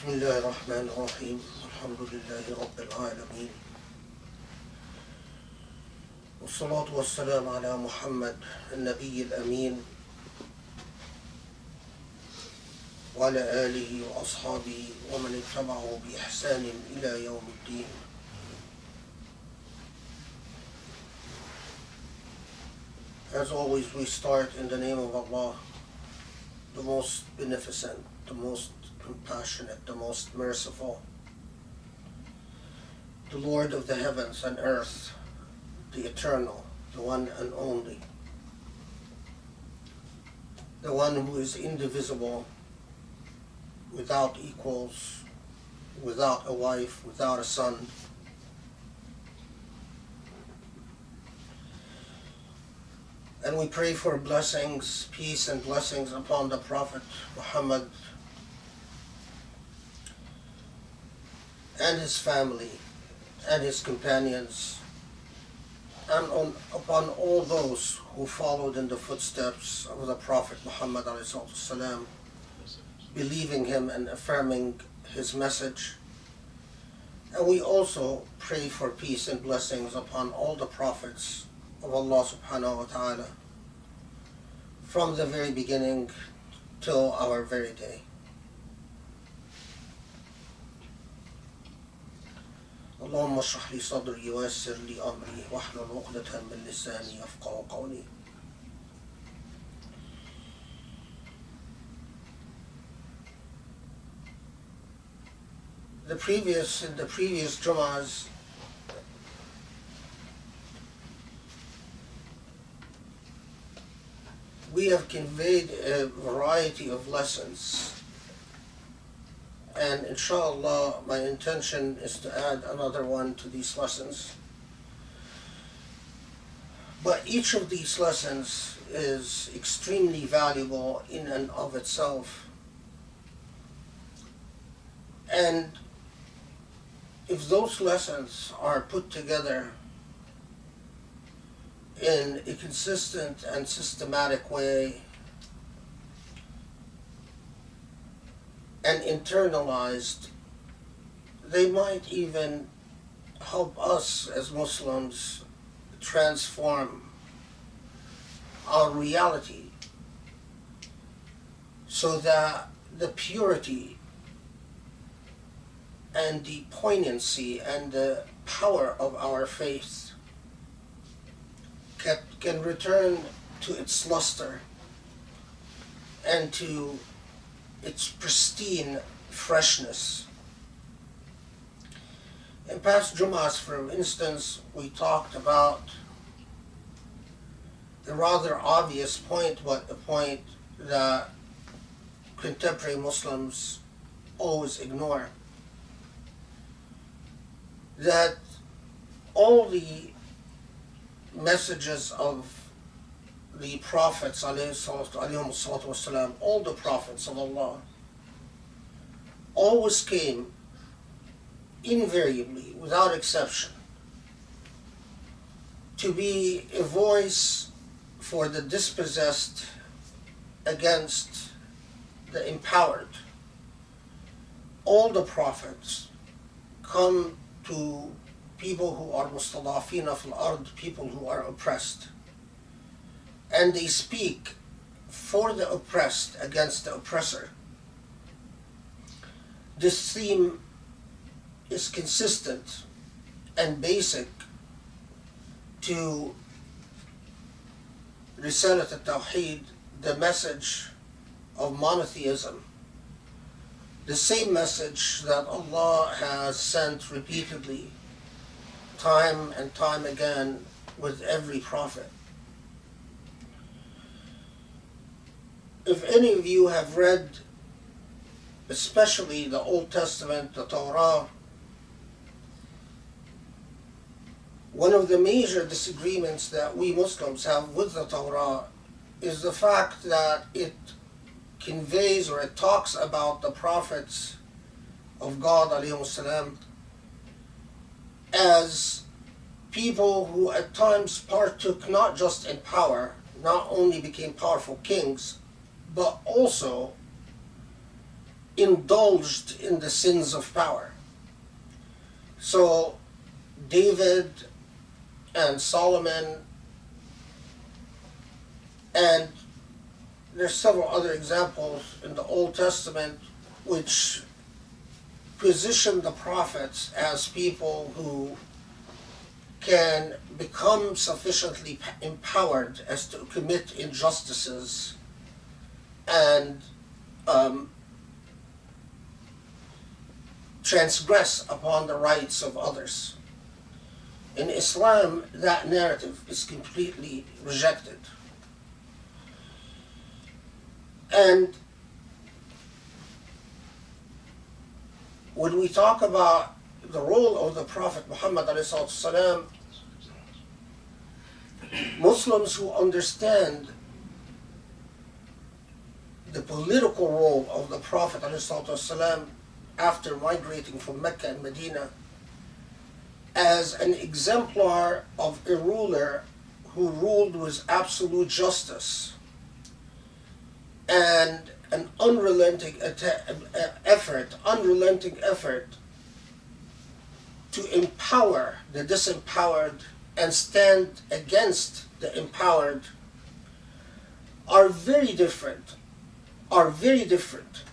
بسم الله الرحمن الرحيم الحمد لله رب العالمين والصلاة والسلام على محمد النبي الأمين وعلى آله وأصحابه ومن اتبعه بإحسان إلى يوم الدين. As always, we start in the name of Allah, the most beneficent, the most compassionate, the most merciful, the Lord of the heavens and earth, the eternal, the one and only, the one who is indivisible, without equals, without a wife, without a son. And we pray for blessings, peace and blessings upon the Prophet Muhammad and his family and his companions, and upon all those who followed in the footsteps of the Prophet Muhammad ﷺ, believing him and affirming his message. And we also pray for peace and blessings upon all the prophets of Allah subhanahu wa ta'ala, from the very beginning till our very day. اللهم اشرح لي صدري ويسر لي أمري واحلل عقدة من لساني يفقهوا قولي. In the previous Jumu'ahs, we have conveyed a variety of lessons, and inshallah my intention is to add another one to these lessons. But each of these lessons is extremely valuable in and of itself, and if those lessons are put together in a consistent and systematic way and internalized, they might even help us as Muslims transform our reality so that the purity and the poignancy and the power of our faith can return to its luster and to its pristine freshness. In past Jumu'ahs, for instance, we talked about a rather obvious point, but a point that contemporary Muslims always ignore, that all the messages of the prophets, all the prophets of Allah, always came invariably, without exception, to be a voice for the dispossessed against the empowered. All the prophets come to people who are mustadafina fil ard, people who are oppressed, and they speak for the oppressed against the oppressor. This theme is consistent and basic to Risalat al-Tawheed, the message of monotheism, the same message that Allah has sent repeatedly, time and time again, with every prophet. If any of you have read, especially the Old Testament, the Torah, one of the major disagreements that we Muslims have with the Torah is the fact that it conveys, or it talks about the prophets of God alayhimus salam as people who at times partook not just in power, not only became powerful kings, but also indulged in the sins of power. So David and Solomon, and there's several other examples in the Old Testament which position the prophets as people who can become sufficiently empowered as to commit injustices and transgress upon the rights of others. In Islam, that narrative is completely rejected. And when we talk about the role of the Prophet Muhammad ﷺ, Muslims who understand the political role of the Prophet ﷺ after migrating from Mecca and Medina as an exemplar of a ruler who ruled with absolute justice and an unrelenting effort to empower the disempowered and stand against the empowered are very different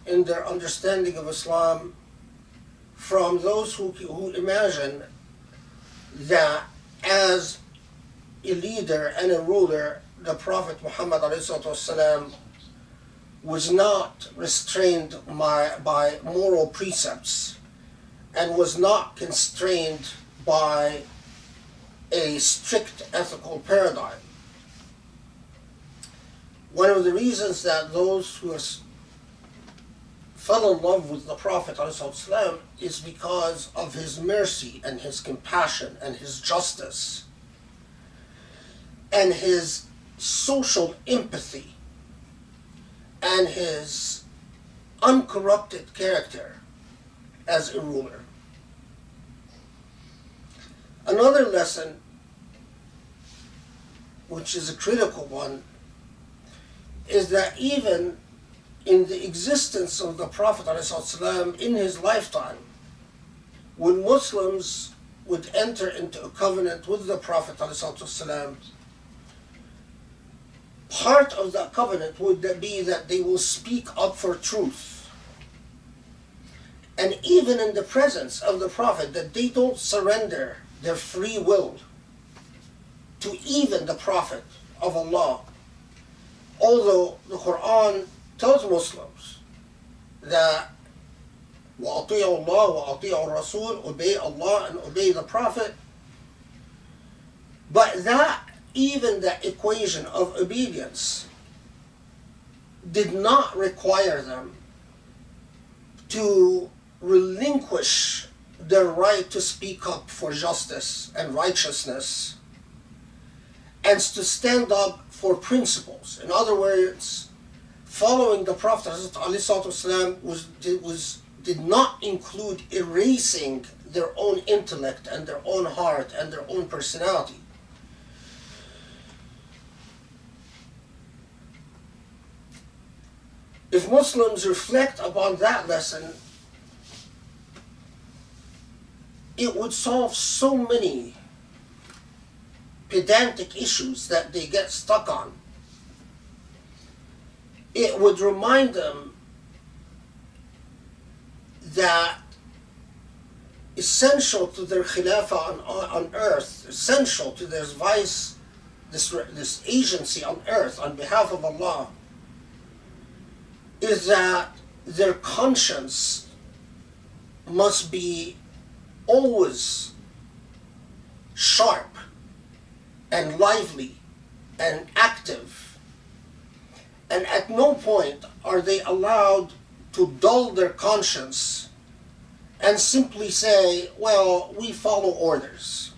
in their understanding of Islam from those who imagine that as a leader and a ruler, the Prophet Muhammad ﷺ was not restrained by moral precepts and was not constrained by a strict ethical paradigm. One of the reasons that those who fell in love with the Prophet ﷺ is because of his mercy and his compassion and his justice and his social empathy and his uncorrupted character as a ruler. Another lesson, which is a critical one, is that even in the existence of the Prophet ﷺ in his lifetime, when Muslims would enter into a covenant with the Prophet ﷺ, part of that covenant would be that they will speak up for truth. And even in the presence of the Prophet, that they don't surrender their free will to even the Prophet of Allah. Although the Quran tells Muslims that وَأَطِيعُوا اللَّهَ وَأَطِيعُوا الرَّسُولَ, obey Allah and obey the Prophet, but that even the equation of obedience did not require them to relinquish their right to speak up for justice and righteousness and to stand up for principles. In other words, following the Prophet ﷺ did not include erasing their own intellect and their own heart and their own personality. If Muslims reflect upon that lesson, it would solve so many pedantic issues that they get stuck on. It would remind them that essential to their khilafah on earth, essential to their this agency on earth on behalf of Allah, is that their conscience must be always sharp and lively and active, and at no point are they allowed to dull their conscience and simply say, well, we follow orders.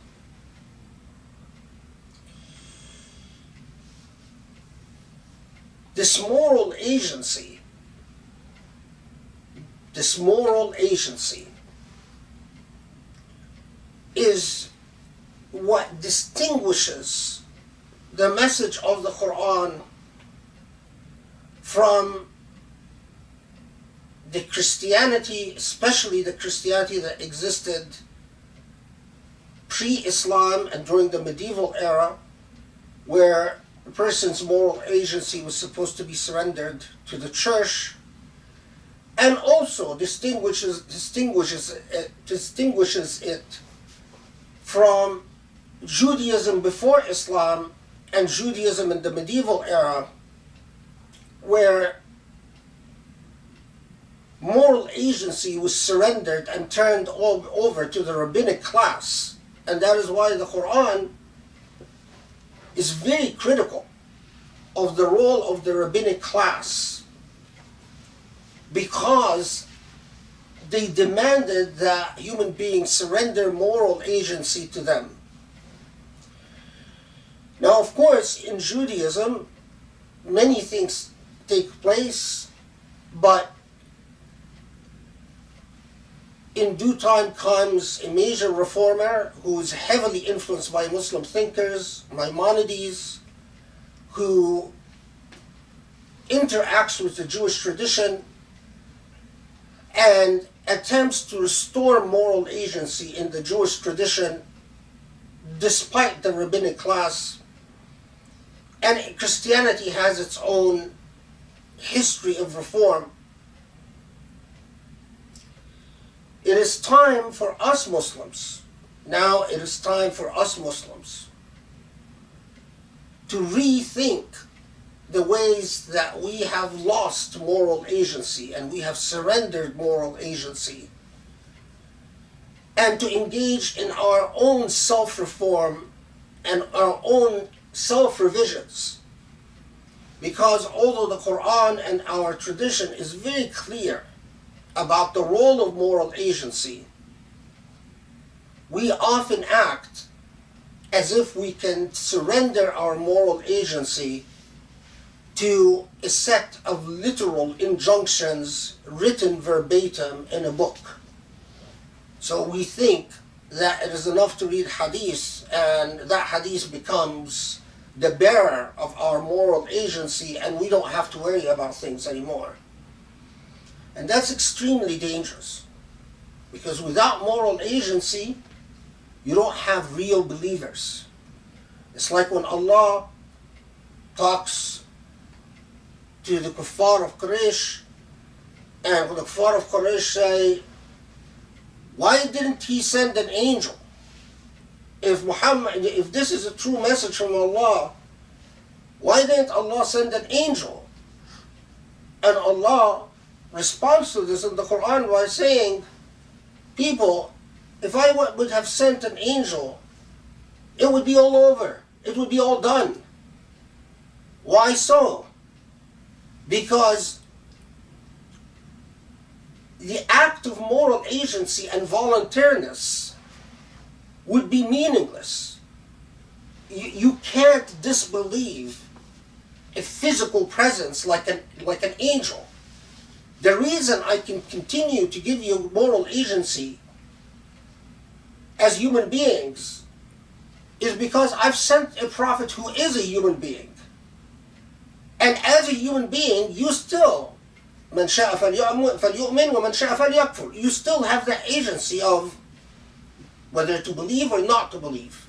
This moral agency is what distinguishes the message of the Quran from the Christianity, especially the Christianity that existed pre-Islam and during the medieval era, where a person's moral agency was supposed to be surrendered to the church, and also distinguishes it from Judaism before Islam and Judaism in the medieval era, where moral agency was surrendered and turned over to the rabbinic class. And that is why the Quran is very critical of the role of the rabbinic class, because they demanded that human beings surrender moral agency to them. Now, of course, in Judaism, many things take place, but in due time comes a major reformer who is heavily influenced by Muslim thinkers, Maimonides, who interacts with the Jewish tradition and attempts to restore moral agency in the Jewish tradition despite the rabbinic class. And Christianity has its own history of reform. It is time for us Muslims, now it is time for us Muslims to rethink the ways that we have lost moral agency and we have surrendered moral agency, and to engage in our own self-reform and our own self-revisions. Because although the Quran and our tradition is very clear about the role of moral agency, we often act as if we can surrender our moral agency to a set of literal injunctions written verbatim in a book. So we think that it is enough to read hadith, and that hadith becomes the bearer of our moral agency, and we don't have to worry about things anymore. And that's extremely dangerous, because without moral agency, you don't have real believers. It's like when Allah talks to the kuffar of Quraysh, and when the kuffar of Quraysh say, why didn't he send an angel? If this is a true message from Allah, why didn't Allah send an angel? And Allah responds to this in the Quran by saying, people, if I would have sent an angel, it would be all over. It would be all done. Why so? Because the act of moral agency and voluntariness would be meaningless. You can't disbelieve a physical presence like an angel. The reason I can continue to give you moral agency as human beings is because I've sent a prophet who is a human being. And as a human being, you still, مَنْ شَاءَ فَلْيُؤْمِنْ وَمَنْ شَاءَ فَلْيَكْفُرْ. You still have the agency of whether to believe or not to believe.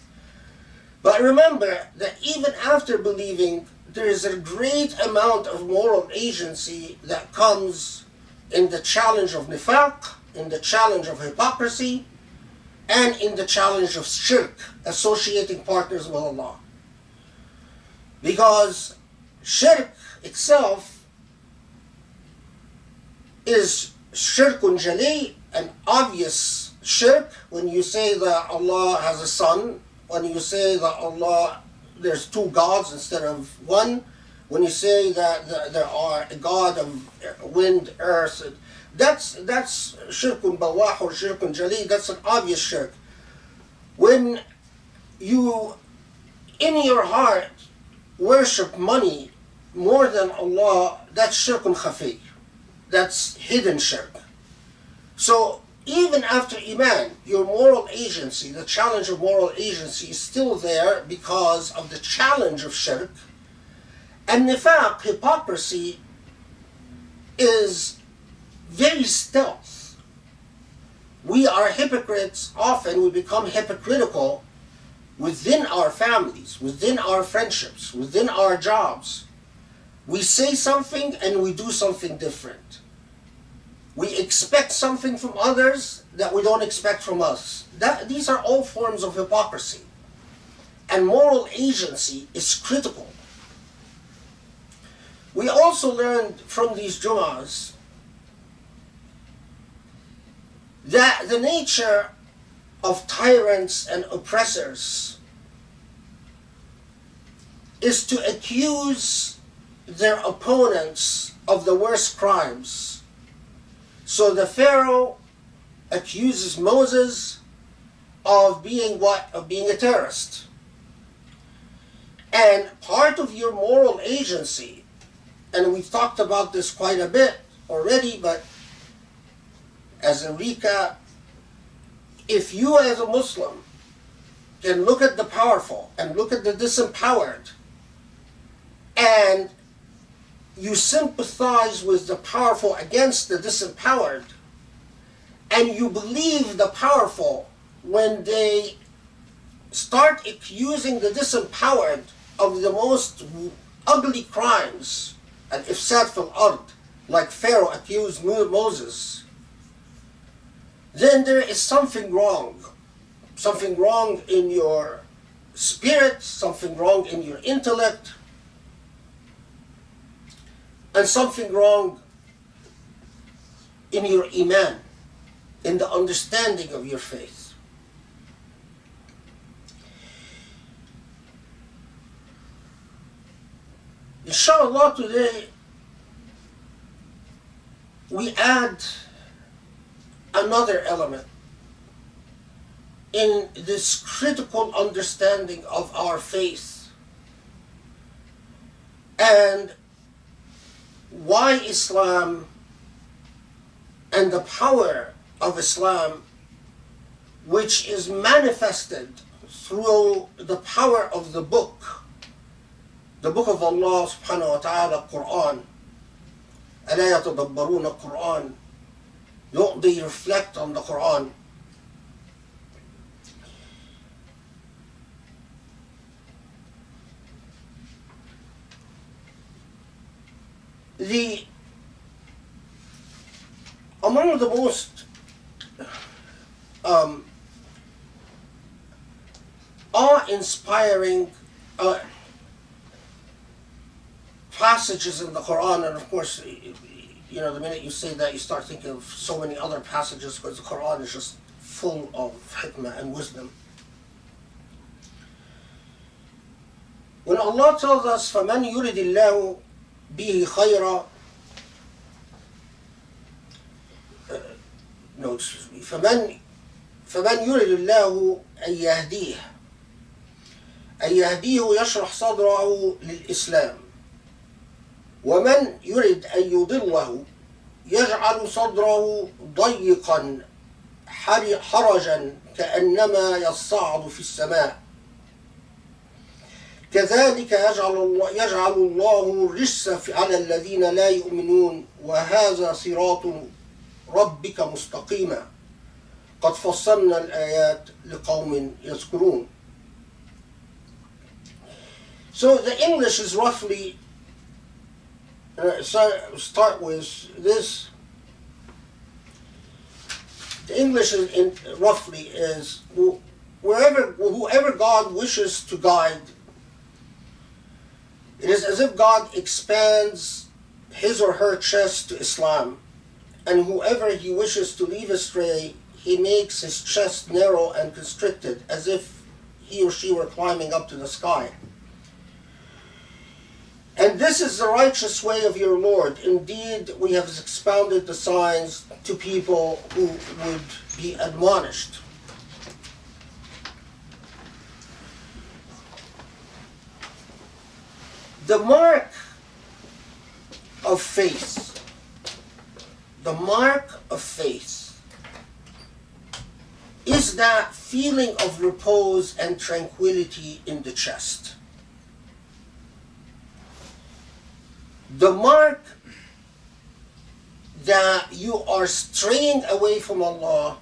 But remember that even after believing, there is a great amount of moral agency that comes in the challenge of nifaq, in the challenge of hypocrisy, and in the challenge of shirk, associating partners with Allah. Because shirk itself is shirkun jali, an obvious shirk, when you say that Allah has a son, when you say that Allah, there's two gods instead of one, when you say that there are a God of wind, earth, that's shirkun bawah or shirkun jali, that's an obvious shirk. When you, in your heart, worship money more than Allah, that's shirkun khafi. That's hidden shirk. So even after Iman, your moral agency, the challenge of moral agency is still there because of the challenge of shirk. And nifaq, hypocrisy, is very stealth. We are hypocrites. Often we become hypocritical within our families, within our friendships, within our jobs. We say something and we do something different. We expect something from others that we don't expect from us. These are all forms of hypocrisy. And moral agency is critical. We also learned from these Jumu'ahs that the nature of tyrants and oppressors is to accuse their opponents of the worst crimes. So the Pharaoh accuses Moses of being what? Of being a terrorist. And part of your moral agency, and we've talked about this quite a bit already, but as a recap, if you as a Muslim can look at the powerful and look at the disempowered, and you sympathize with the powerful against the disempowered, and you believe the powerful when they start accusing the disempowered of the most ugly crimes, and ifsad fil ard, like Pharaoh accused Moses, then there is something wrong. Something wrong in your spirit, something wrong in your intellect, and something wrong in your iman, in the understanding of your faith. Inshallah, today we add another element in this critical understanding of our faith and why Islam and the power of Islam, which is manifested through the power of the book of Allah subhanahu wa ta'ala, Quran. أَلَا يَتَدَبَّرُونَ القرآن. Don't they reflect on the Quran? Among the most awe-inspiring passages in the Quran, and of course, you know, the minute you say that, you start thinking of so many other passages, because the Quran is just full of hikmah and wisdom. When Allah tells us, فَمَنْ يُرِدِ اللَّهُ بِهِ خَيْرًا فَمَنْ يُرِدِ اللَّهُ أَنْ يَهْدِيهِ يشرح صدره للإسلام ومن يرد أن يضله يجعل صدره ضيقا حرجا كأنما يصعد في السماء كذلك يجعل الله الرجس على الذين لا يؤمنون وهذا صراط ربك مستقيما قد فصلنا الآيات لقوم يذكرون. So the English is roughly, start with this. The English roughly is whoever God wishes to guide. It is as if God expands his or her chest to Islam, and whoever he wishes to leave astray, he makes his chest narrow and constricted, as if he or she were climbing up to the sky. And this is the righteous way of your Lord. Indeed, we have expounded the signs to people who would be admonished. The mark of faith, is that feeling of repose and tranquility in the chest. that you are straying away from Allah,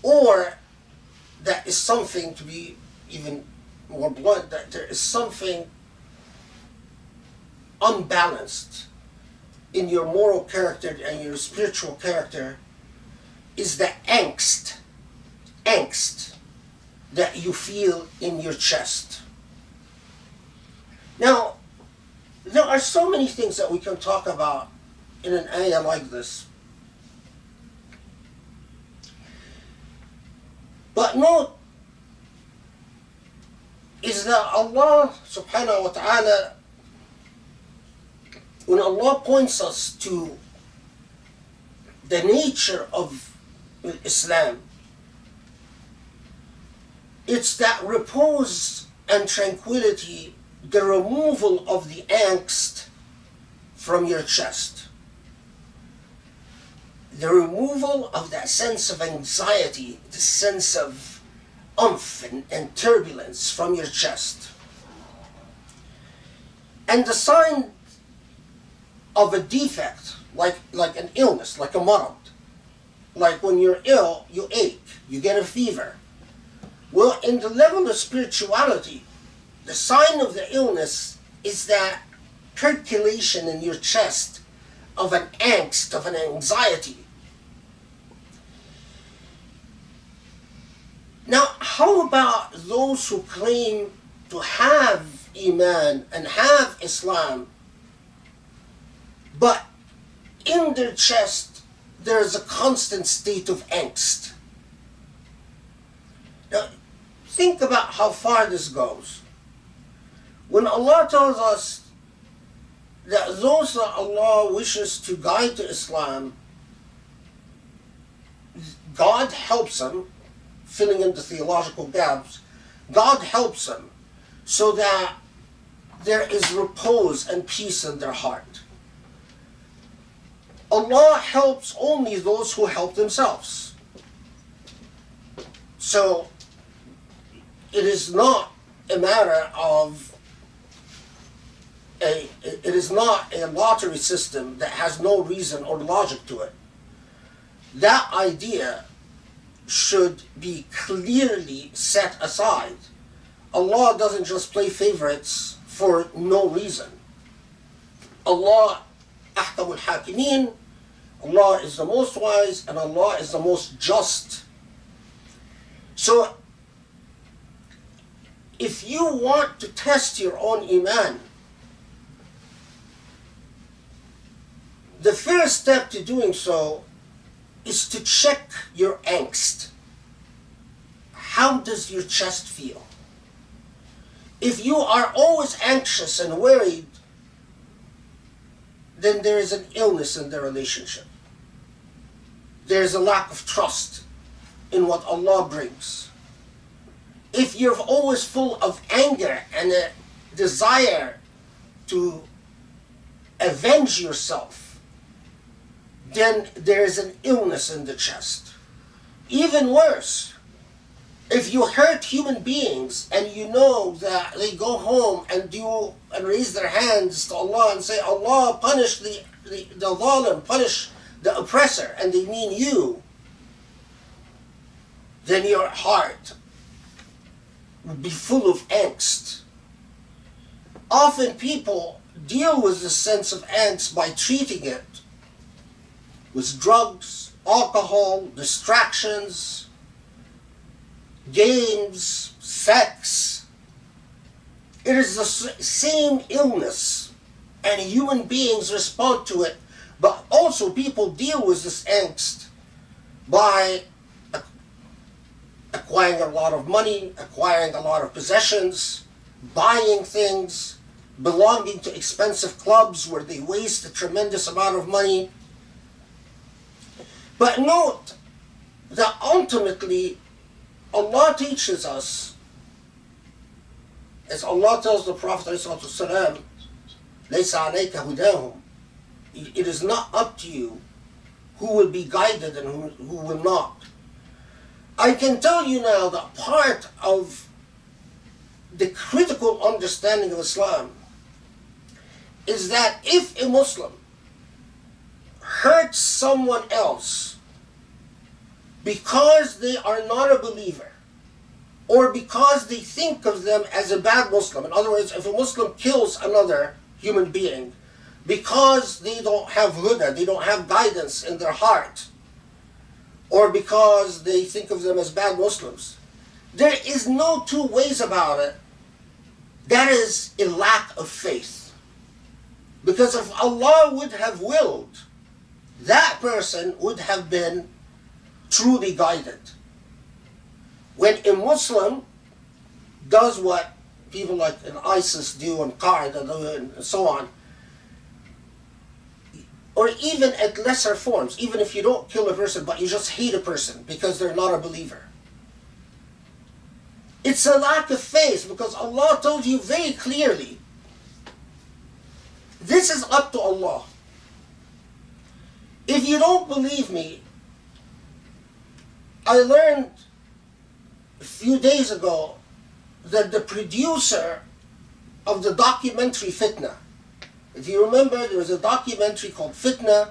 or that is something, to be even more blunt, that there is something unbalanced in your moral character and your spiritual character, is the angst that you feel in your chest. Now, there are so many things that we can talk about in an ayah like this. But note is that Allah subhanahu wa ta'ala, when Allah points us to the nature of Islam, it's that repose and tranquility, the removal of the angst from your chest, the removal of that sense of anxiety, the sense of umph and turbulence from your chest. And the sign of a defect, like an illness, like a marad, like when you're ill, you ache, you get a fever. Well, in the level of spirituality, the sign of the illness is that percolation in your chest of an angst, of an anxiety. Now, how about those who claim to have Iman and have Islam, but in their chest there is a constant state of angst? Now, think about how far this goes. When Allah tells us that those that Allah wishes to guide to Islam, God helps them, filling in the theological gaps, God helps them so that there is repose and peace in their heart. Allah helps only those who help themselves. So it is not a matter of it is not a lottery system that has no reason or logic to it. That idea should be clearly set aside. Allah doesn't just play favorites for no reason. Allah ahkamul hakimin, Allah is the most wise and Allah is the most just. So if you want to test your own Iman, the first step to doing so is to check your angst. How does your chest feel? If you are always anxious and worried, then there is an illness in the relationship. There is a lack of trust in what Allah brings. If you're always full of anger and a desire to avenge yourself, then there is an illness in the chest. Even worse, if you hurt human beings and you know that they go home and raise their hands to Allah and say, Allah, punish the zalim, punish the oppressor, and they mean you, then your heart would be full of angst. Often people deal with this sense of angst by treating it with drugs, alcohol, distractions, games, sex. It is the same illness, and human beings respond to it, but also people deal with this angst by acquiring a lot of money, acquiring a lot of possessions, buying things, belonging to expensive clubs where they waste a tremendous amount of money. But note that ultimately Allah teaches us, as Allah tells the Prophet ﷺ, لَيْسَ عَلَيْكَ هُدَاهُمْ, it is not up to you who will be guided and who will not. I can tell you now that part of the critical understanding of Islam is that if a Muslim hurts someone else because they are not a believer, or because they think of them as a bad Muslim. In other words, if a Muslim kills another human being because they don't have huda, they don't have guidance in their heart, or because they think of them as bad Muslims, there is no two ways about it. That is a lack of faith. Because if Allah would have willed, that person would have been truly guided. When a Muslim does what people like in ISIS do and Qaeda do and so on, or even at lesser forms, even if you don't kill a person but you just hate a person because they're not a believer, it's a lack of faith, because Allah told you very clearly, this is up to Allah. If you don't believe me, I learned a few days ago that the producer of the documentary Fitna, if you remember, there was a documentary called Fitna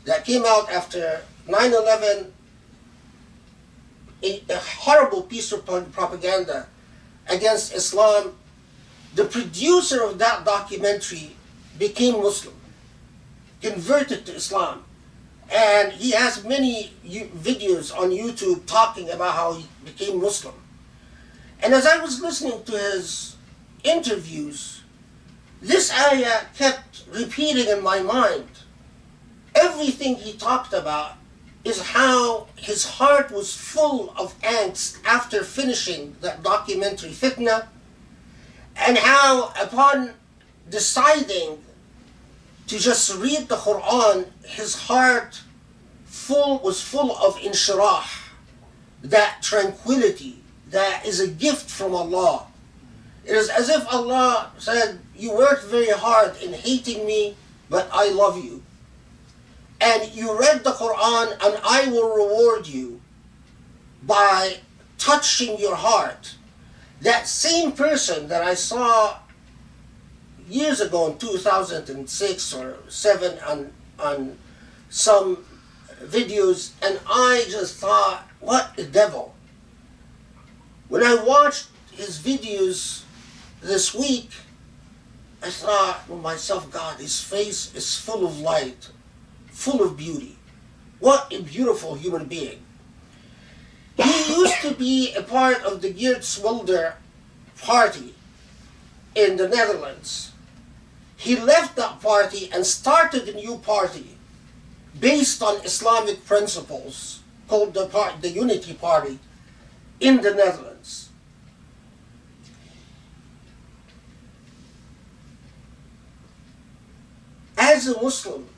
that came out after 9/11, a horrible piece of propaganda against Islam. The producer of that documentary became Muslim, converted to Islam, and he has many videos on YouTube talking about how he became Muslim. And as I was listening to his interviews, this ayah kept repeating in my mind. Everything he talked about is how his heart was full of angst after finishing that documentary Fitna, and how upon deciding to just read the Quran, his heart was full of inshirah, that tranquility that is a gift from Allah. It is as if Allah said, you worked very hard in hating me, but I love you. And you read the Quran, and I will reward you by touching your heart. That same person that I saw years ago in 2006 or 7 on some videos, and I just thought, what a devil. When I watched his videos this week, I thought to myself, God, his face is full of light, full of beauty. What a beautiful human being. He used to be a part of the Geert Wilders party in the Netherlands. He left that party and started a new party based on Islamic principles called the Unity Party in the Netherlands. As a Muslim,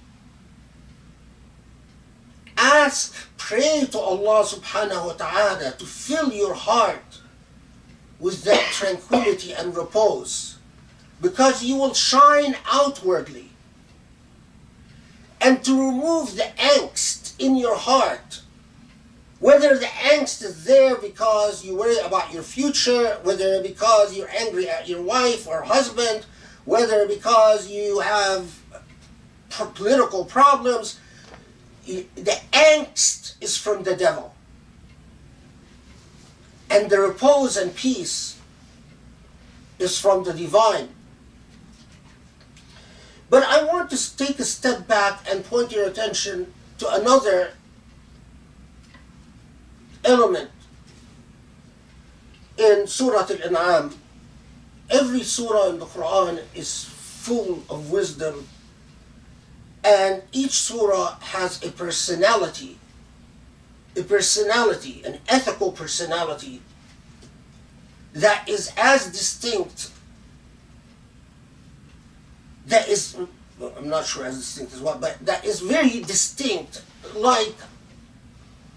pray to Allah subhanahu wa ta'ala to fill your heart with that tranquility and repose, because you will shine outwardly. And to remove the angst in your heart, whether the angst is there because you worry about your future, whether because you're angry at your wife or husband, whether because you have political problems, the angst is from the devil. And the repose and peace is from the divine. But I want to take a step back and point your attention to another element in Surah Al-An'am. Every surah in the Quran is full of wisdom, and each surah has a personality, an ethical personality that is as distinct, that is, well, I'm not sure as distinct as what, but that is very distinct, like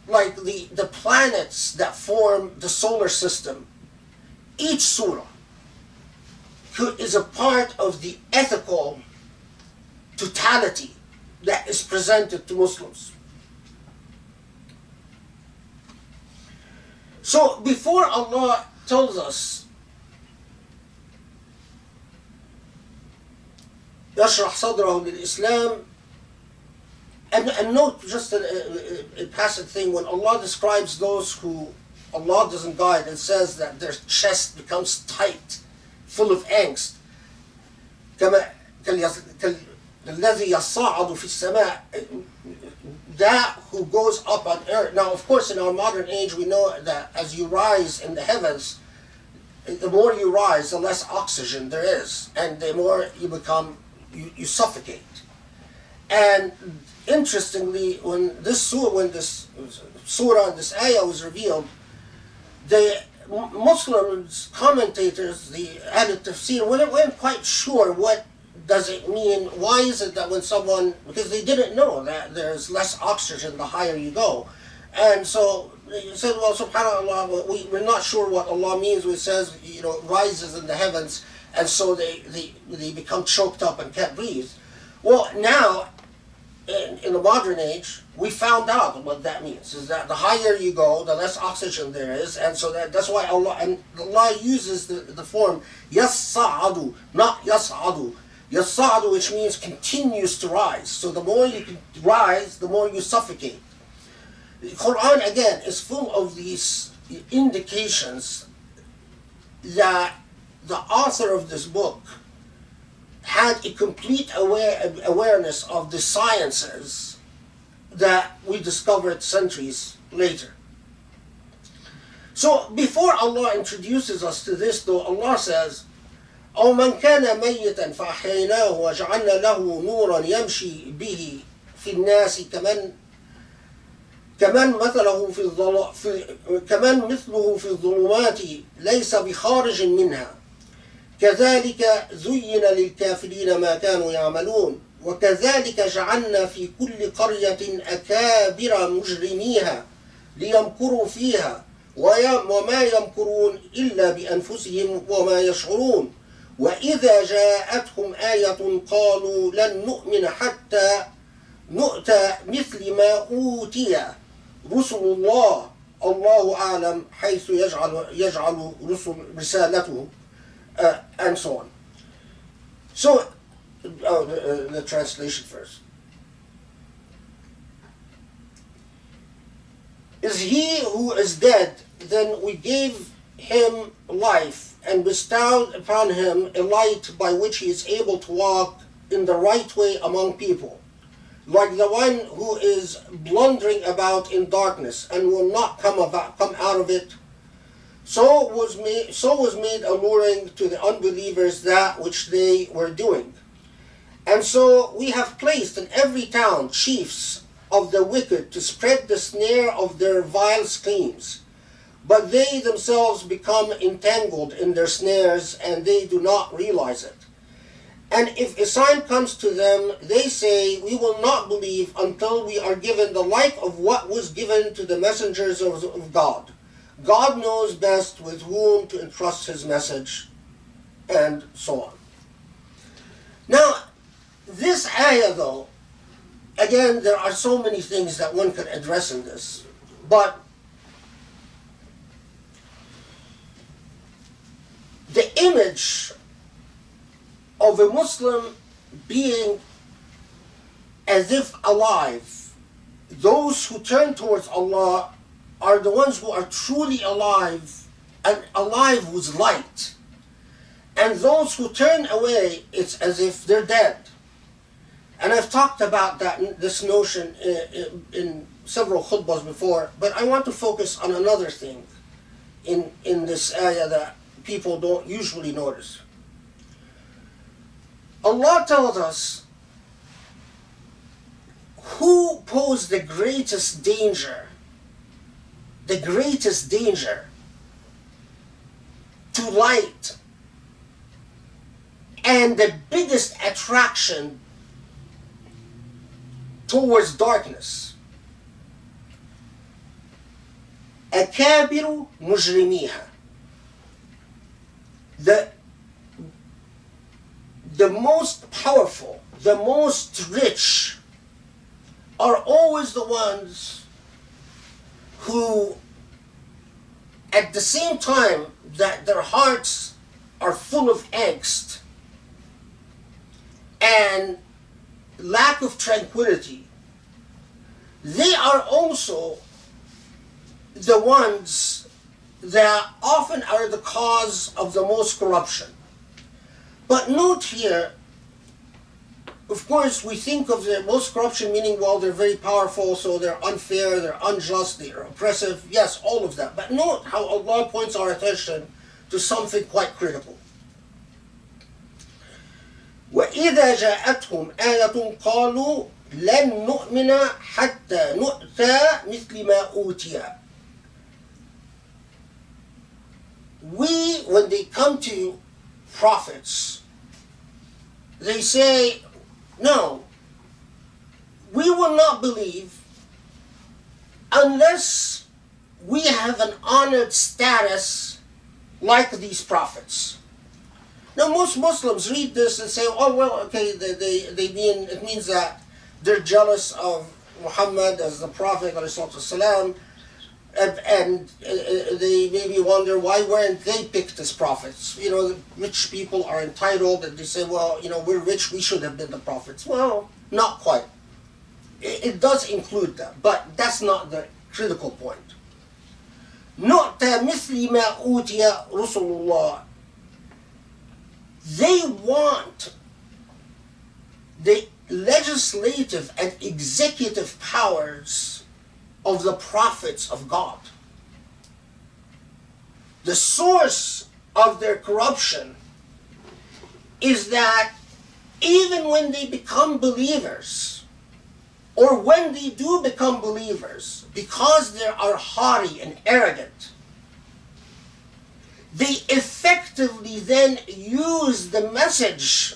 the planets that form the solar system. Each surah is a part of the ethical totality that is presented to Muslims. So before Allah tells us, يشرح صدره للإسلام, And note just a passive thing, when Allah describes those who Allah doesn't guide and says that their chest becomes tight, full of angst. كالذي يصعد في السماء, that who goes up on earth. Now, of course, in our modern age, we know that as you rise in the heavens, the more you rise, the less oxygen there is, and the more you become, you suffocate. And interestingly, when this surah, this ayah was revealed, the Muslims, commentators, the Ahl Tafsir, weren't quite sure what does it mean. Why is it that when someone, because they didn't know that there's less oxygen the higher you go. And so they said, well, subhanAllah, we're not sure what Allah means when it says, rises in the heavens, and so they become choked up and can't breathe. Well, now, in the modern age, we found out what that means, is that the higher you go, the less oxygen there is, and so that's why Allah uses the form yas'adu, not yas'adu. Yas'adu, which means continues to rise. So the more you can rise, the more you suffocate. The Quran, again, is full of these indications that the author of this book had a complete awareness of the sciences that we discovered centuries later. So before Allah introduces us to this, though, Allah says, أو من كان ميتا فأحييناه وجعلنا له نورا يمشي به في الناس كمن مثله في الظلمات ليس بخارج منها كذلك زين للكافرين ما كانوا يعملون وكذلك جعلنا في كل قرية أكابر مجرميها ليمكروا فيها وما يمكرون إلا بأنفسهم وما يشعرون وإذا جاءتهم آية قالوا لن نؤمن حتى نؤتى مثل ما أوتي رسل الله الله أعلم حيث يجعل رسالته and so on. So, the translation first. Is he who is dead, then we gave him life and bestowed upon him a light by which he is able to walk in the right way among people, like the one who is blundering about in darkness and will not come out of it. So was made alluring to the unbelievers that which they were doing. And so we have placed in every town chiefs of the wicked to spread the snare of their vile schemes. But they themselves become entangled in their snares, and they do not realize it. And if a sign comes to them, they say, we will not believe until we are given the like of what was given to the messengers of God. God knows best with whom to entrust his message, and so on. Now, this ayah, though, again, there are so many things that one could address in this, but the image of a Muslim being as if alive, those who turn towards Allah are the ones who are truly alive, and alive with light. And those who turn away, it's as if they're dead. And I've talked about this notion in several khutbahs before, but I want to focus on another thing in this ayah that people don't usually notice. Allah tells us who posed the greatest danger to light and the biggest attraction towards darkness. أكابر مجرميها. The most powerful, the most rich are always the ones who, at the same time that their hearts are full of angst and lack of tranquility they are also the ones that often are the cause of the most corruption. But note here, of course, we think of the most corruption meaning, well, they're very powerful, so they're unfair, they're unjust, they're oppressive. Yes, all of that. But note how Allah points our attention to something quite critical. وَإِذَا جَاءَتْهُمْ آيَةٌ قَالُوا لَن نُؤْمِنَ حَتَّى نُؤْتَى مِثْلِ مَا أُوتِيَ. When they come to prophets, they say, no, we will not believe unless we have an honored status like these prophets. Now, most Muslims read this and say, oh, well, okay, it means that they're jealous of Muhammad as the Prophet, ﷺ, and they maybe wonder why weren't they picked as prophets. You know, the rich people are entitled, and they say, well, you know, we're rich, we should have been the prophets. Well, not quite. It does include that, but that's not the critical point. نُؤْتَى مِثْلِ مَا أُوتِيَ رُسُلُ اللَّهِ. They want the legislative and executive powers of the prophets of God. The source of their corruption is that even when they become believers, or when they do become believers, because they are haughty and arrogant, they effectively then use the message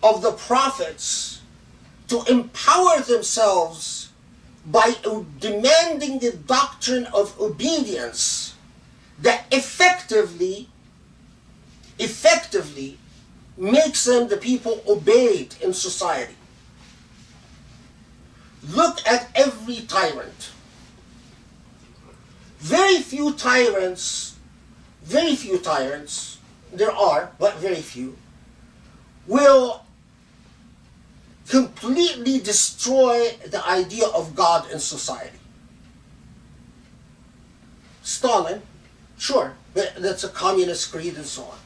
of the prophets to empower themselves by demanding the doctrine of obedience that effectively makes them the people obeyed in society. Look at every tyrant. Very few tyrants, there are, but very few, will completely destroy the idea of God in society. Stalin, sure, but that's a communist creed and so on.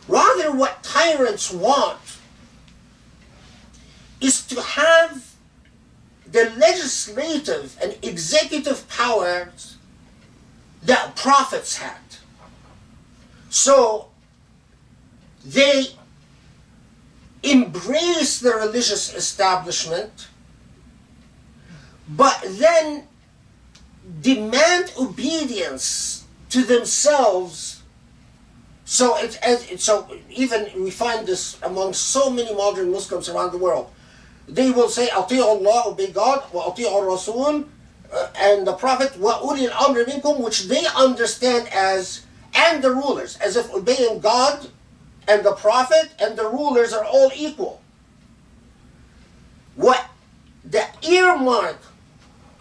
Rather, what tyrants want is to have the legislative and executive powers that prophets had. So they embrace the religious establishment, but then demand obedience to themselves. So even we find this among so many modern Muslims around the world. They will say, "Ati'u Allah, obey God, wa ati'u Rasul, and the Prophet, wa ulil amri minkum," which they understand as, and the rulers, as if obeying God and the Prophet and the rulers are all equal. What the earmark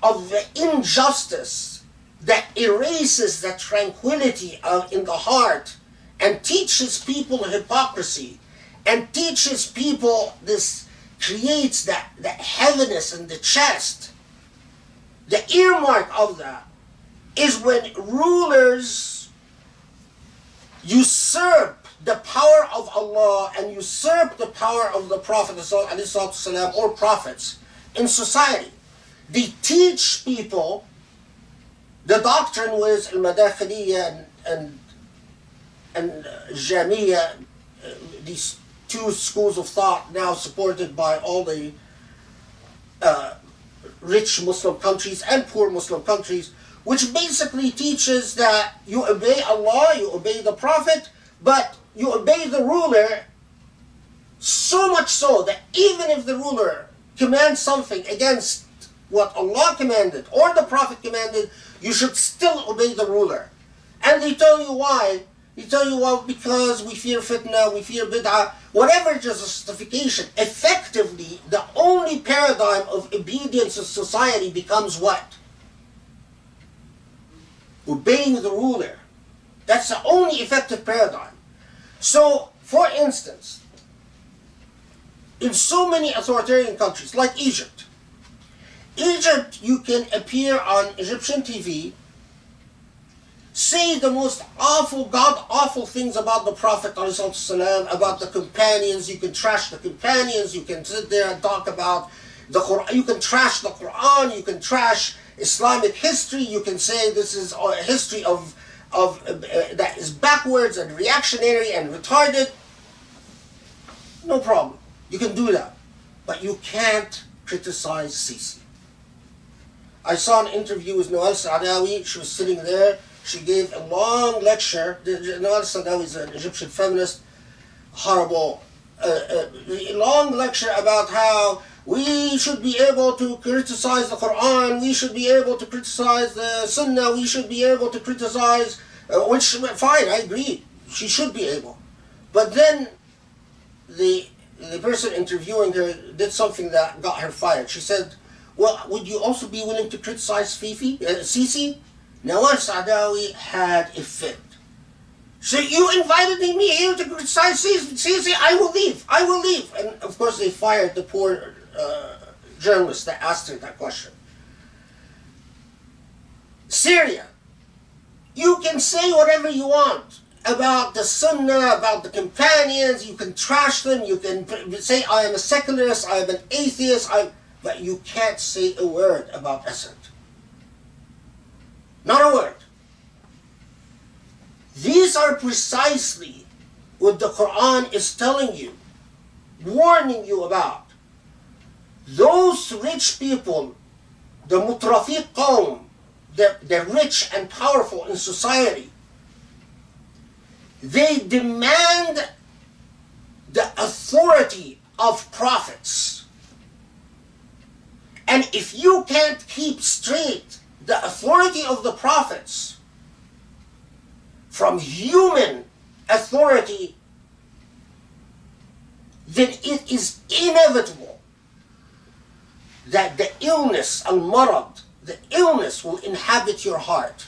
of the injustice that erases the tranquility in the heart and teaches people hypocrisy and teaches people this, creates that heaviness in the chest. The earmark of that is when rulers usurp the power of Allah and usurp the power of the Prophet ﷺ, or prophets in society. They teach people the doctrine was al-Madakhiliyya and Jamiyya, these two schools of thought now supported by all the rich Muslim countries and poor Muslim countries, which basically teaches that you obey Allah, you obey the Prophet, but you obey the ruler, so much so that even if the ruler commands something against what Allah commanded or the Prophet commanded, you should still obey the ruler. And they tell you why. They tell you, well, because we fear fitna, we fear bid'ah, whatever justification. Effectively, the only paradigm of obedience in society becomes what? Obeying the ruler. That's the only effective paradigm. So, for instance, in so many authoritarian countries, like Egypt, Egypt, you can appear on Egyptian TV, say the most awful, god-awful things about the Prophet ﷺ, about the companions. You can trash the companions, you can sit there and talk about the Quran, you can trash the Quran, you can trash Islamic history, you can say this is a history of that is backwards and reactionary and retarded. No problem. You can do that. But you can't criticize Sisi. I saw an interview with Noel Saadawi. She was sitting there. She gave a long lecture. Noel Saadawi is an Egyptian feminist. Horrible. Long lecture about how we should be able to criticize the Quran. We should be able to criticize the Sunnah. We should be able to criticize, which, fine, I agree. She should be able. But then the person interviewing her did something that got her fired. She said, well, would you also be willing to criticize Sisi? Nawal Saadawi had a fit. So you invited me here to criticize Sisi? I will leave. I will leave. And of course they fired the poor journalist that asked her that question. Syria. You can say whatever you want about the Sunnah, about the companions. You can trash them. You can say, I am a secularist, I am an atheist, but you can't say a word about Assad. Not a word. These are precisely what the Quran is telling you, warning you about. Those rich people, the mutrafiq qawm, the rich and powerful in society, they demand the authority of prophets. And if you can't keep straight the authority of the prophets from human authority, then it is inevitable that the illness, al-marad, the illness will inhabit your heart.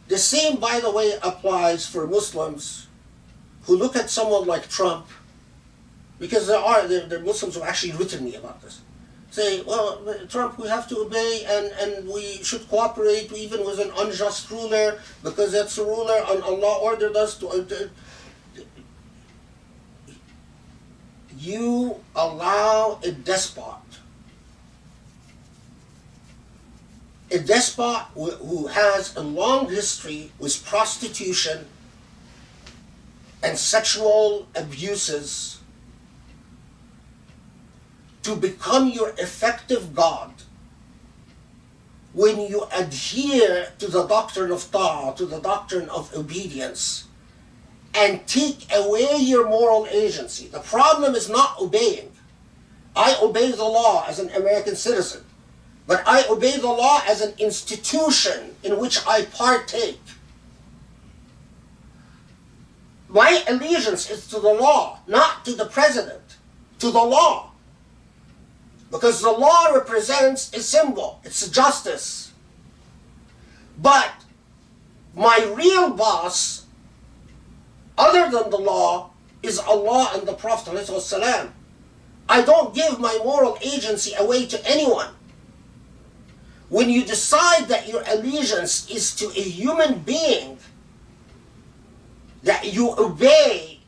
The same, by the way, applies for Muslims who look at someone like Trump, because there are Muslims who have actually written me about this. Say, well, Trump, we have to obey and we should cooperate even with an unjust ruler because that's a ruler and Allah ordered us to. You allow a despot who has a long history with prostitution and sexual abuses to become your effective God when you adhere to the doctrine of ta'ah, to the doctrine of obedience, and take away your moral agency. The problem is not obeying. I obey the law as an American citizen, but I obey the law as an institution in which I partake. My allegiance is to the law, not to the president, to the law. Because the law represents a symbol, it's a justice. But my real boss, other than the law, is Allah and the Prophet ﷺ. I don't give my moral agency away to anyone. When you decide that your allegiance is to a human being, that you obey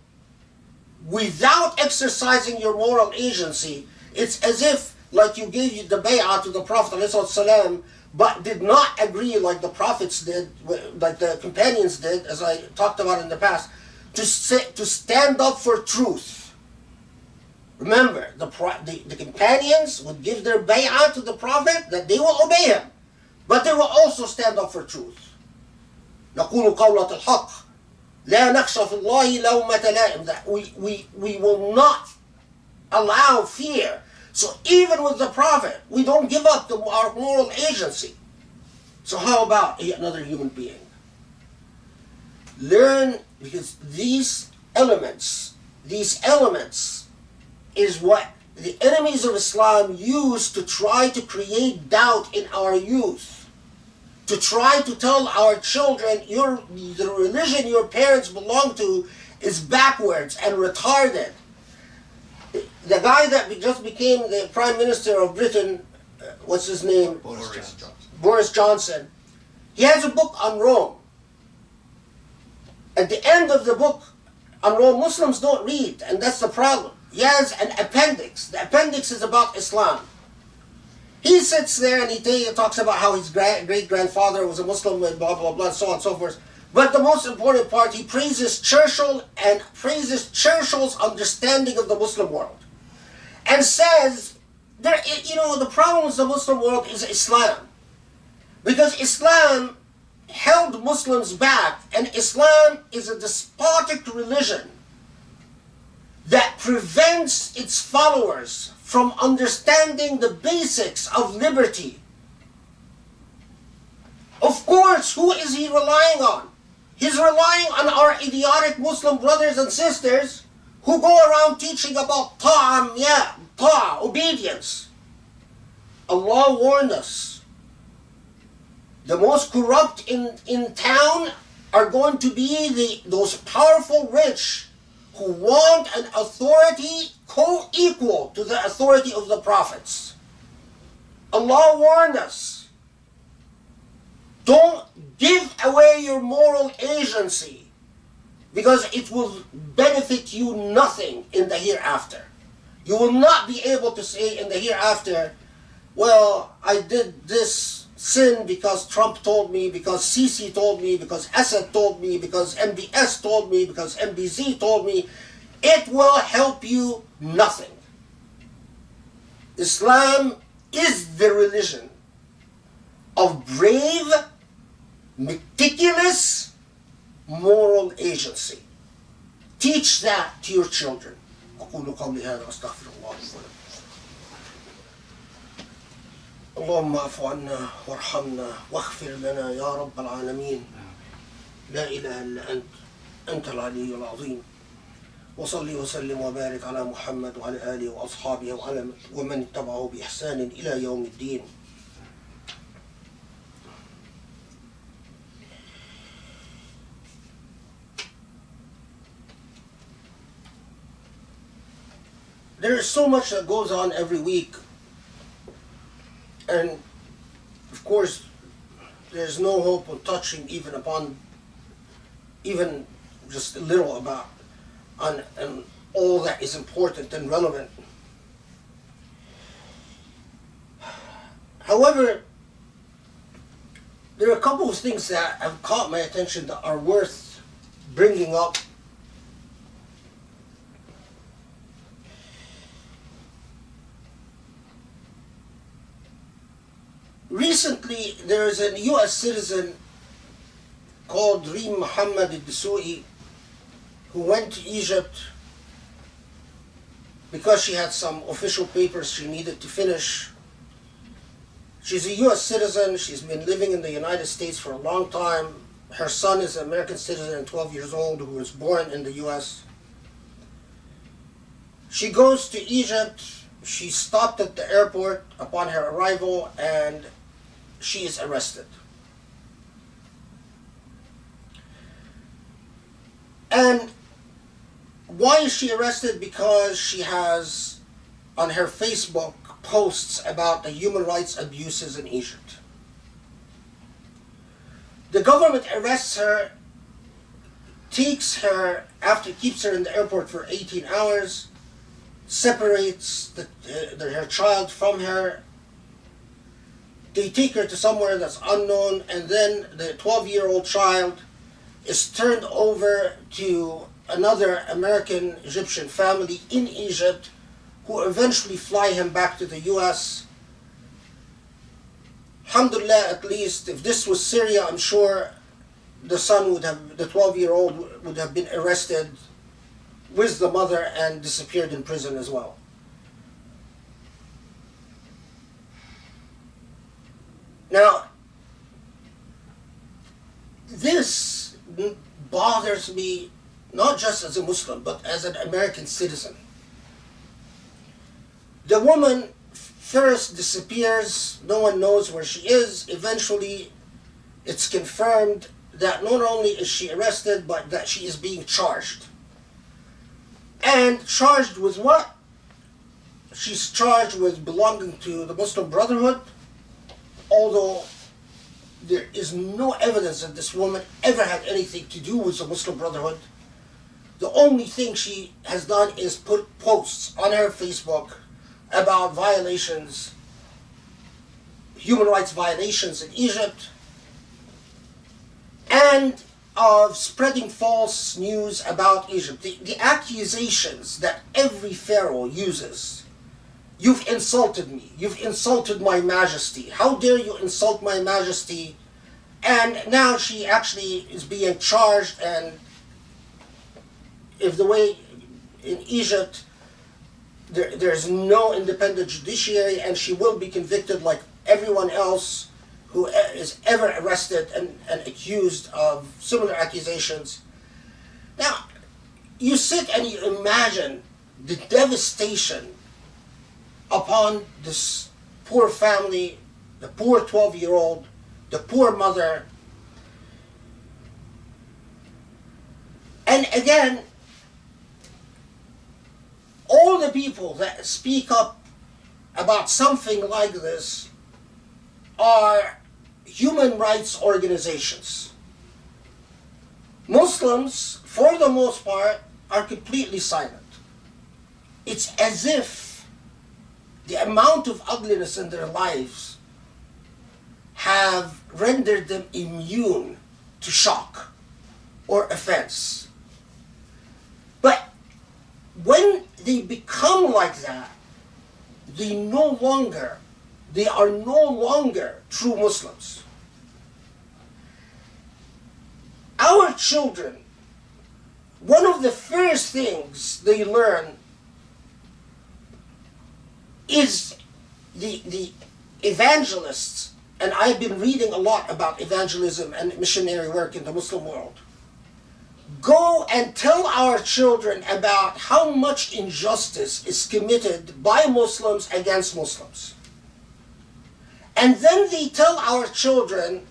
without exercising your moral agency, it's as if like you gave the bay'ah to the Prophet ﷺ, but did not agree like the prophets did, like the companions did, as I talked about in the past, to stand up for truth. Remember, the companions would give their bay'ah to the Prophet that they will obey him, but they will also stand up for truth. نقول قولة الحق لا نخشى في الله لومة لائم. That we will not allow fear. So even with the Prophet, we don't give up our moral agency. So how about another human being? Learn, because these elements is what the enemies of Islam use to try to create doubt in our youth, to try to tell our children, the religion your parents belong to is backwards and retarded. The guy that just became the Prime Minister of Britain, what's his name? Boris Johnson. Boris Johnson. He has a book on Rome. At the end of the book on Rome, Muslims don't read, and that's the problem. He has an appendix. The appendix is about Islam. He sits there and he talks about how his great-grandfather was a Muslim and blah, blah, blah, and so on and so forth. But the most important part, he praises Churchill and praises Churchill's understanding of the Muslim world. And says, the problem with the Muslim world is Islam. Because Islam held Muslims back, and Islam is a despotic religion that prevents its followers from understanding the basics of liberty. Of course, who is he relying on? He's relying on our idiotic Muslim brothers and sisters who go around teaching about ta'ah, obedience. Allah warned us. The most corrupt in town are going to be those powerful rich who want an authority co-equal to the authority of the prophets. Allah warned us. Don't give away your moral agency because it will benefit you nothing in the hereafter. You will not be able to say in the hereafter, well, I did this sin because Trump told me, because Sisi told me, because Assad told me, because MBS told me, because MBZ told me. It will help you nothing. Islam is the religion of brave, meticulous, moral agency. Teach that to your children. أقول قولي هذا وأستغفر الله لي ولكم. اللهم اعف عنا وارحمنا واغفر لنا يا رب العالمين. لا إله إلا أنت العلي العظيم. وصلي وسلم وبارك على محمد وعلى آله وأصحابه ومن اتبعه بإحسان إلى يوم الدين. There is so much that goes on every week, and of course there's no hope of touching even just a little about on all that is important and relevant. However, there are a couple of things that have caught my attention that are worth bringing up. Recently, there is a U.S. citizen called Reem Mohammed al-Dasu'i who went to Egypt because she had some official papers she needed to finish. She's a U.S. citizen. She's been living in the United States for a long time. Her son is an American citizen and 12 years old who was born in the U.S. She goes to Egypt. She stopped at the airport upon her arrival and she is arrested. And why is she arrested? Because she has on her Facebook posts about the human rights abuses in Egypt. The government arrests her, keeps her in the airport for 18 hours, separates her child from her. They take her to somewhere that's unknown, and then the 12-year-old child is turned over to another American Egyptian family in Egypt who eventually fly him back to the US. Alhamdulillah, at least, if this was Syria, I'm sure the 12-year-old would have been arrested with the mother and disappeared in prison as well. Now, this bothers me not just as a Muslim, but as an American citizen. The woman first disappears, no one knows where she is. Eventually, it's confirmed that not only is she arrested, but that she is being charged. And charged with what? she's charged with belonging to the Muslim Brotherhood, although there is no evidence that this woman ever had anything to do with the Muslim Brotherhood. The only thing she has done is put posts on her Facebook about violations, human rights violations in Egypt, and of spreading false news about Egypt. The accusations that every pharaoh uses: you've insulted me, you've insulted my majesty, how dare you insult my majesty? And now she actually is being charged, and if the way in Egypt there's no independent judiciary, and she will be convicted like everyone else who is ever arrested and accused of similar accusations. Now, you sit and you imagine the devastation upon this poor family, the poor 12-year-old, the poor mother. And again, all the people that speak up about something like this are human rights organizations. Muslims, for the most part, are completely silent. It's as if the amount of ugliness in their lives have rendered them immune to shock or offense. But when they become like that, they are no longer true Muslims. Our children, one of the first things they learn is the evangelists, and I've been reading a lot about evangelism and missionary work in the Muslim world. Go and tell our children about how much injustice is committed by Muslims against Muslims. And then they tell our children,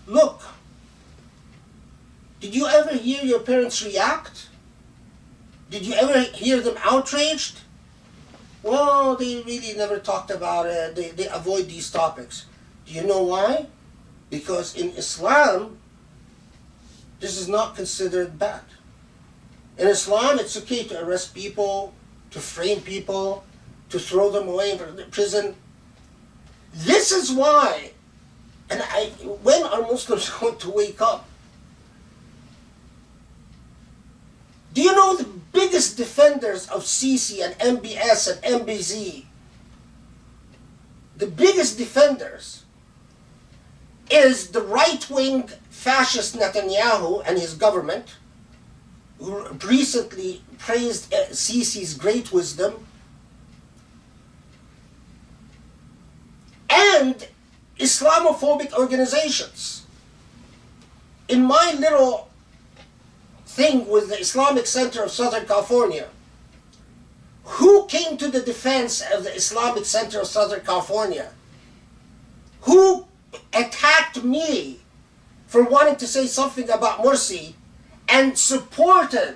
look, did you ever hear your parents react? Did you ever hear them outraged? Well, they really never talked about it. They avoid these topics. Do you know why? Because in Islam, this is not considered bad. In Islam, it's okay to arrest people, to frame people, to throw them away in prison. This is why, and when are Muslims going to wake up? Do you know the biggest defenders of Sisi and MBS and MBZ? The biggest defenders is the right-wing fascist Netanyahu and his government, who recently praised Sisi's great wisdom, and Islamophobic organizations. In my little thing with the Islamic Center of Southern California, who came to the defense of the Islamic Center of Southern California? Who attacked me for wanting to say something about Morsi and supported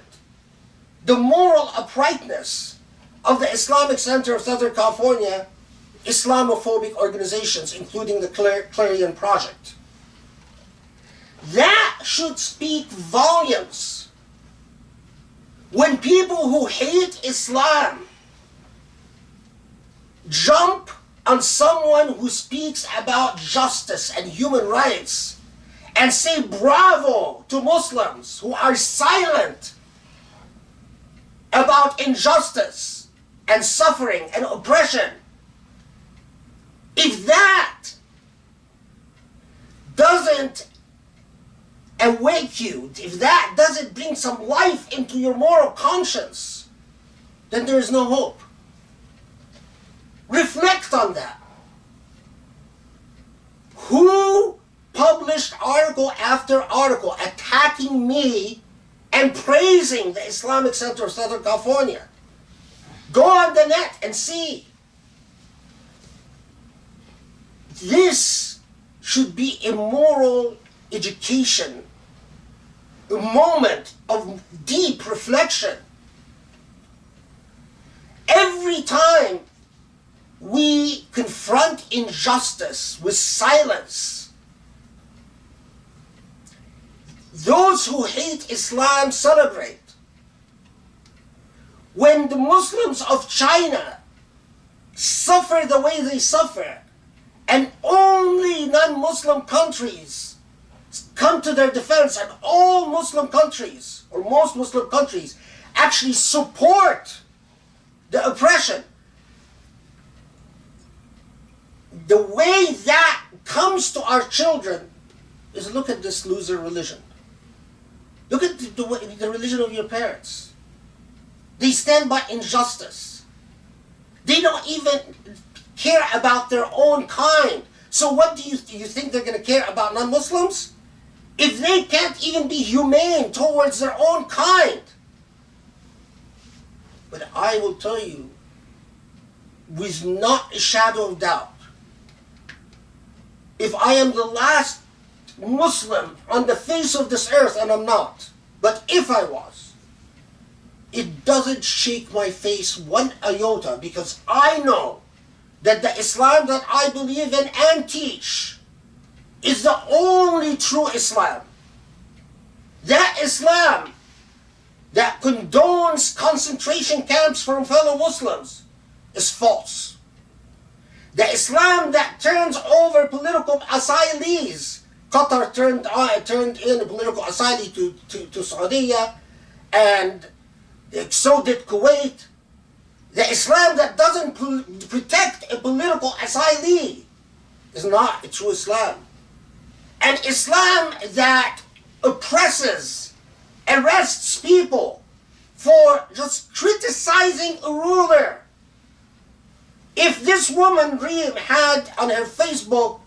the moral uprightness of the Islamic Center of Southern California Islamophobic organizations, including the Clarion Project? That should speak volumes. When people who hate Islam jump on someone who speaks about justice and human rights and say bravo to Muslims who are silent about injustice and suffering and oppression, if that doesn't awake you, if that doesn't bring some life into your moral conscience, then there is no hope. Reflect on that. Who published article after article attacking me and praising the Islamic Center of Southern California? Go on the net and see. This should be a moral education, a moment of deep reflection. Every time we confront injustice with silence, those who hate Islam celebrate. When the Muslims of China suffer the way they suffer, and only non-Muslim countries come to their defense, and all Muslim countries, or most Muslim countries, actually support the oppression, the way that comes to our children is, look at this loser religion. Look at the religion of your parents. They stand by injustice. They don't even care about their own kind. So what do you think they're going to care about non-Muslims? If they can't even be humane towards their own kind. But I will tell you, with not a shadow of doubt, if I am the last Muslim on the face of this earth, and I'm not, but if I was, it doesn't shake my face one iota, because I know that the Islam that I believe in and teach is the only true Islam. That Islam that condones concentration camps from fellow Muslims is false. The Islam that turns over political asylees, Qatar turned in a political asylee to Saudi, and so did Kuwait. The Islam that doesn't protect a political asylee is not a true Islam. An Islam that oppresses, arrests people for just criticizing a ruler. If this woman Reem had on her Facebook,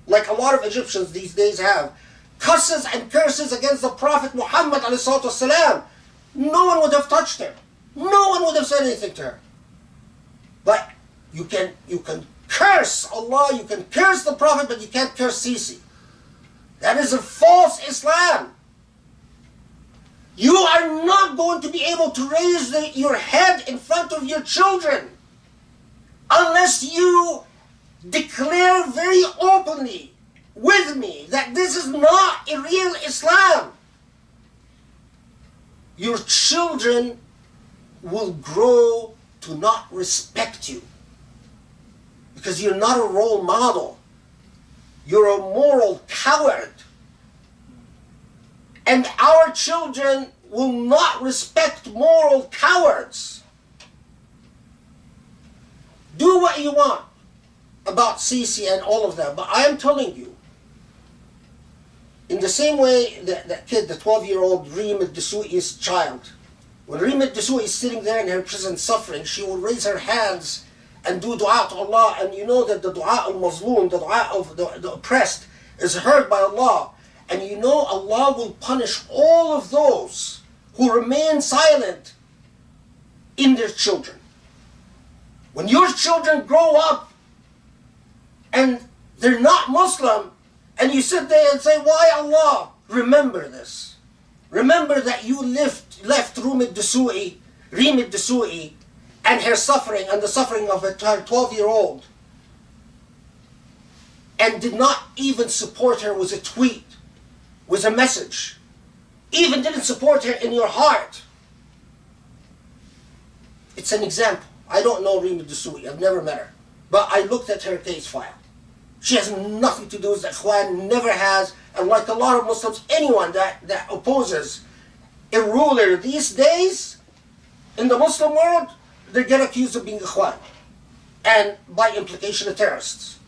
like a lot of Egyptians these days have, cusses and curses against the Prophet Muhammad ﷺ, no one would have touched her. No one would have said anything to her. But you can curse Allah, you can curse the Prophet, but you can't curse Sisi. That is a false Islam. You are not going to be able to raise your head in front of your children unless you declare very openly with me that this is not a real Islam. Your children will grow to not respect you because you're not a role model. You're a moral coward. And our children will not respect moral cowards. Do what you want about Sisi and all of that, but I am telling you, in the same way that kid, the 12-year-old Reem al-Dasui's child, when Reem al-Dasui is sitting there in her prison suffering, she will raise her hands and do dua to Allah, and you know that the dua al-mazloom, the dua of the oppressed, is heard by Allah. And you know Allah will punish all of those who remain silent in their children. When your children grow up and they're not Muslim, and you sit there and say, why Allah? Remember this. Remember that you left Reem al-Dasui and her suffering and the suffering of her 12-year-old, and did not even support her with a tweet, with a message. Even didn't support her in your heart. It's an example. I don't know Reem al-Dasui. I've never met her. But I looked at her case file. She has nothing to do with the Ikhwan, never has. And like a lot of Muslims, anyone that opposes a ruler these days in the Muslim world, they get accused of being Ikhwan. And by implication, the terrorists.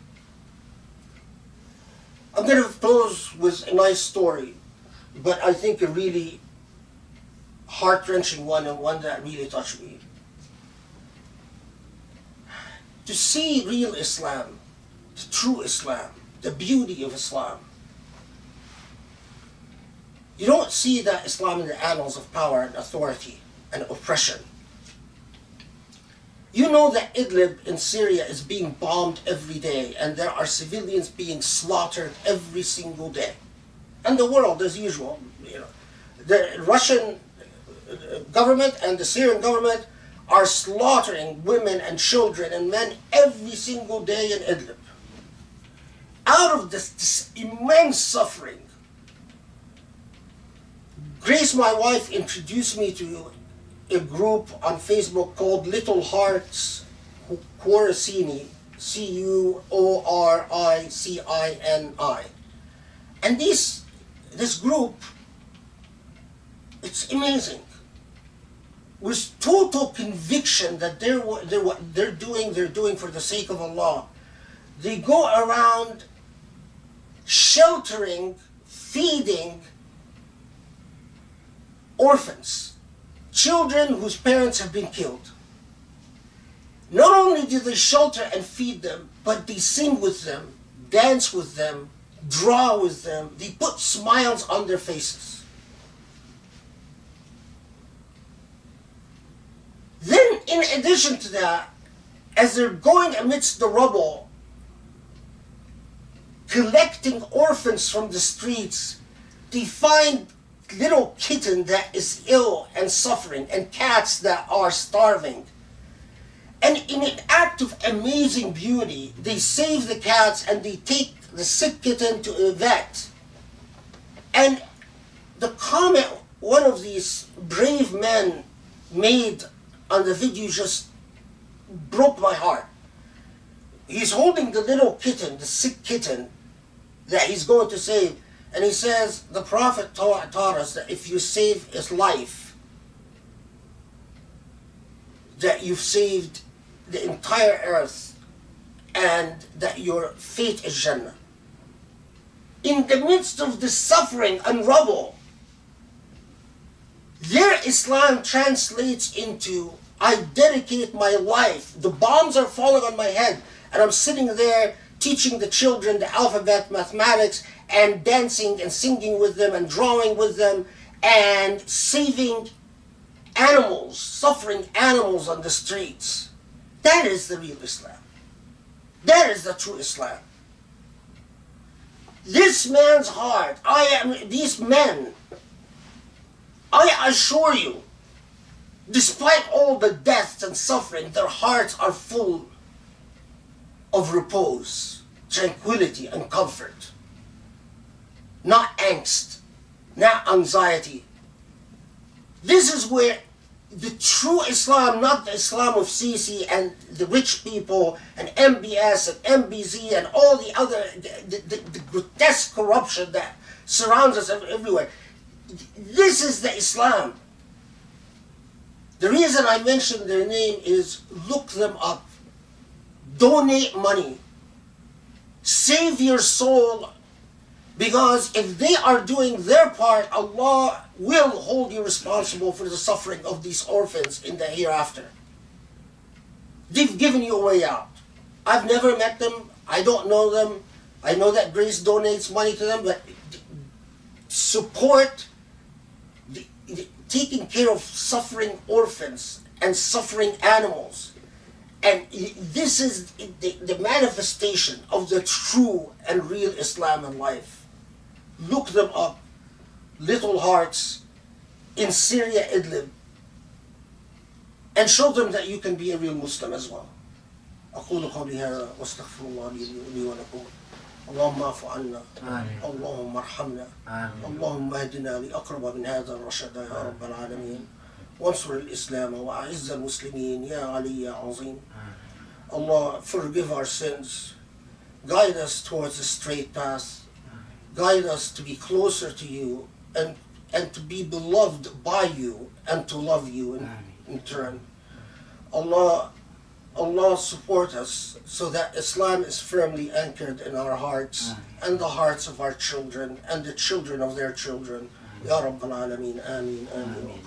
I'm going to close with a nice story, but I think a really heart-wrenching one, and one that really touched me. To see real Islam, the true Islam, the beauty of Islam, you don't see that Islam in the annals of power and authority and oppression. You know that Idlib in Syria is being bombed every day, and there are civilians being slaughtered every single day. And the world, as usual, you know, the Russian government and the Syrian government are slaughtering women and children and men every single day in Idlib. Out of this immense suffering, Grace, my wife, introduced me to a group on Facebook called Little Hearts Coricini, Coricini. And this group, it's amazing. With total conviction that they're doing for the sake of Allah. They go around sheltering, feeding orphans, children whose parents have been killed. Not only do they shelter and feed them, but they sing with them, dance with them, draw with them. They put smiles on their faces. Then, in addition to that, as they're going amidst the rubble, collecting orphans from the streets, they find little kitten that is ill and suffering, and cats that are starving. And in an act of amazing beauty, they save the cats and they take the sick kitten to a vet. And the comment one of these brave men made on the video just broke my heart. He's holding the little kitten, the sick kitten that he's going to save. And he says, the Prophet taught us that if you save his life, that you've saved the entire earth and that your fate is Jannah. In the midst of the suffering and rubble, their Islam translates into, I dedicate my life. The bombs are falling on my head, and I'm sitting there teaching the children the alphabet, mathematics, and dancing and singing with them and drawing with them and saving animals, suffering animals on the streets. That is the real Islam. That is the true Islam. This man's heart, these men, I assure you, despite all the deaths and suffering, their hearts are full of repose, tranquility, and comfort. Not angst, not anxiety. This is where the true Islam, not the Islam of Sisi and the rich people and MBS and MBZ and all the other, the grotesque corruption that surrounds us everywhere. This is the Islam. The reason I mention their name is look them up. Donate money. Save your soul, because if they are doing their part, Allah will hold you responsible for the suffering of these orphans in the hereafter. They've given you a way out. I've never met them. I don't know them. I know that Grace donates money to them, but support taking care of suffering orphans and suffering animals. And this is the manifestation of the true and real Islam in life. Look them up. Little Hearts in Syria, Idlib. And show them that you can be a real Muslim as well. أقول قولي هذا واستغفر الله لي ولكم. اللهم اعف عنا. اللهم ارحمنا. اللهم اهدنا لأقرب من هذا الرشد يا رب العالمين. وانصر الإسلام وأعز المسلمين يا علي يا عظيم. Allah, forgive our sins. Guide us towards the straight path. Guide us to be closer to you and to be beloved by you and to love you in turn. Allah support us so that Islam is firmly anchored in our hearts and the hearts of our children and the children of their children. Ya Rabbal Alameen. Ameen. Ameen.